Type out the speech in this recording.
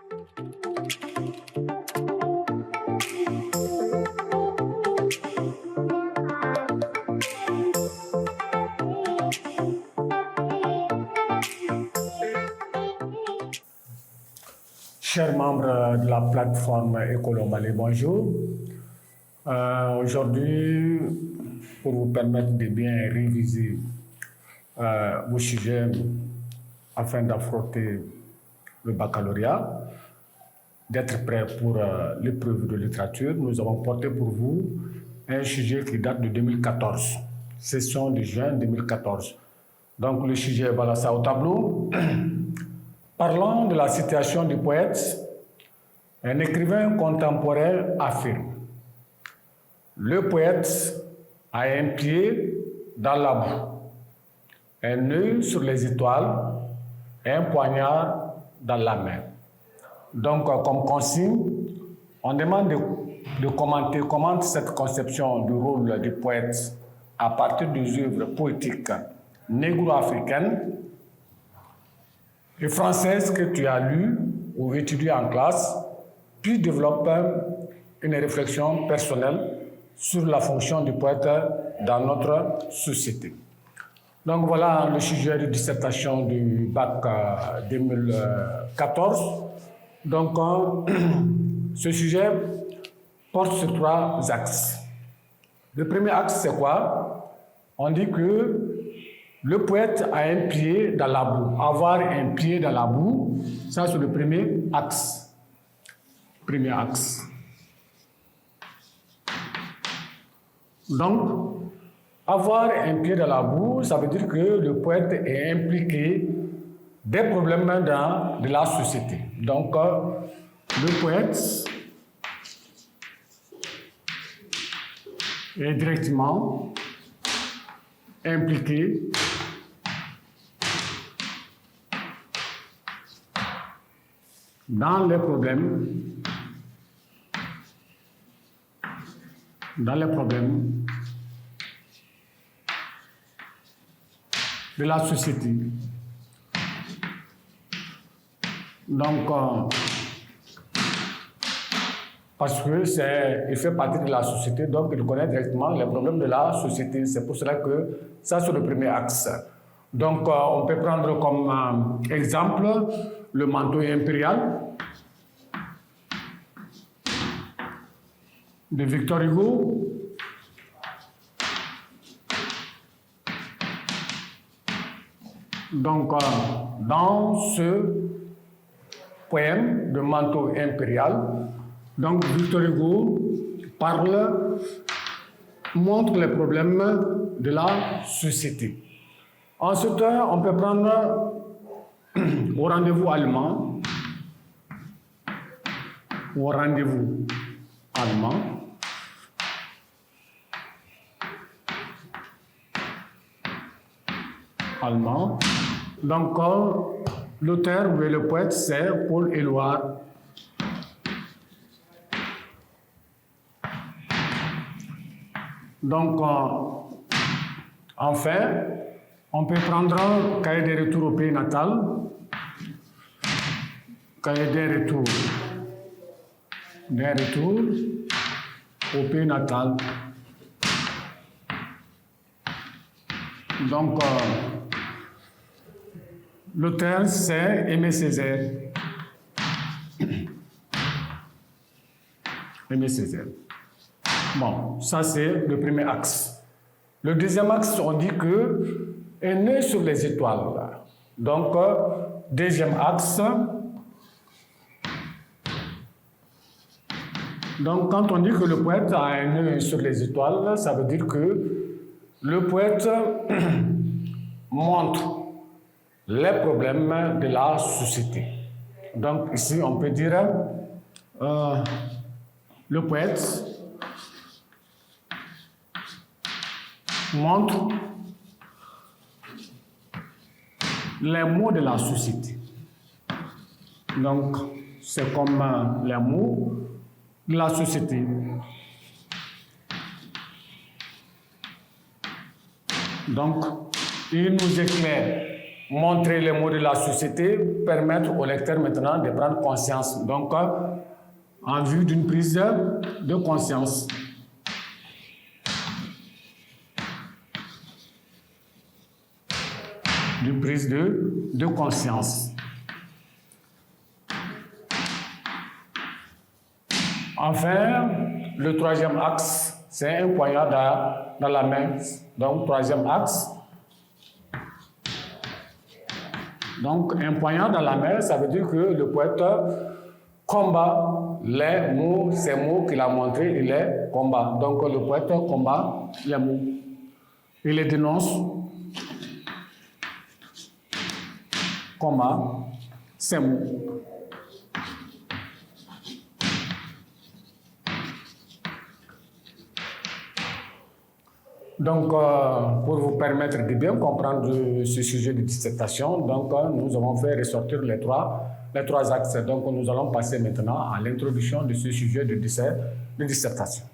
Chers membres de la plateforme Écolo Mali, bonjour. Aujourd'hui, pour vous permettre de bien réviser vos sujets afin d'affronter le baccalauréat, d'être prêt pour l'épreuve de littérature, nous avons porté pour vous un sujet qui date de 2014, session de juin 2014. Donc le sujet, voilà ça au tableau. Parlons de la situation du poète. Un écrivain contemporain affirme: le poète a un pied dans la boue, un œil sur les étoiles et un poignard dans la main. Donc, comme consigne, on demande de commenter comment cette conception du rôle du poète à partir des œuvres poétiques négro-africaines et françaises que tu as lues ou étudiées en classe, puis développe une réflexion personnelle sur la fonction du poète dans notre société. Donc voilà le sujet de dissertation du bac 2014. Donc ce sujet porte sur 3 axes. Le premier axe, c'est quoi? On dit que le poète a un pied dans la boue. Avoir un pied dans la boue, ça c'est le premier axe. Premier axe. Donc, avoir un pied dans la boue, ça veut dire que le poète est impliqué des problèmes de la société. Donc, le poète est directement impliqué dans les problèmes de la société. Donc, parce que il fait partie de la société, donc il connaît directement les problèmes de la société. C'est pour cela que ça, c'est le premier axe. Donc, on peut prendre comme exemple le manteau impérial de Victor Hugo. Donc, dans ce poème de manteau impérial, donc Victor Hugo montre les problèmes de la société. Ensuite, on peut prendre au rendez-vous allemand. Donc, l'auteur ou le poète, c'est Paul Éluard. Donc, enfin, on peut prendre Cahier des retours au pays natal. Cahier des retours au pays natal. Donc, l'auteur, c'est Aimé Césaire. Bon, ça c'est le premier axe. Le deuxième axe, on dit que est né sur les étoiles. Donc, deuxième axe. Donc, quand on dit que le poète a un œil sur les étoiles, ça veut dire que le poète montre les problèmes de la société. Donc, ici, on peut dire le poète montre les maux de la société. Donc, c'est comme les maux de la société. Donc, il nous éclaire montrer les maux de la société, permettre au lecteur maintenant de prendre conscience. Donc, en vue d'une prise de conscience. D'une prise de conscience. Enfin, le troisième axe, c'est un poignard dans la main. Donc, troisième axe. Donc, un poignard dans la main, ça veut dire que le poète combat les mots, ces mots qu'il a montrés, il les combat. Donc, le poète combat les mots. Il les dénonce, combat ces mots. Donc, pour vous permettre de bien comprendre ce sujet de dissertation, donc, nous avons fait ressortir les trois axes. Donc, nous allons passer maintenant à l'introduction de ce sujet de dissertation.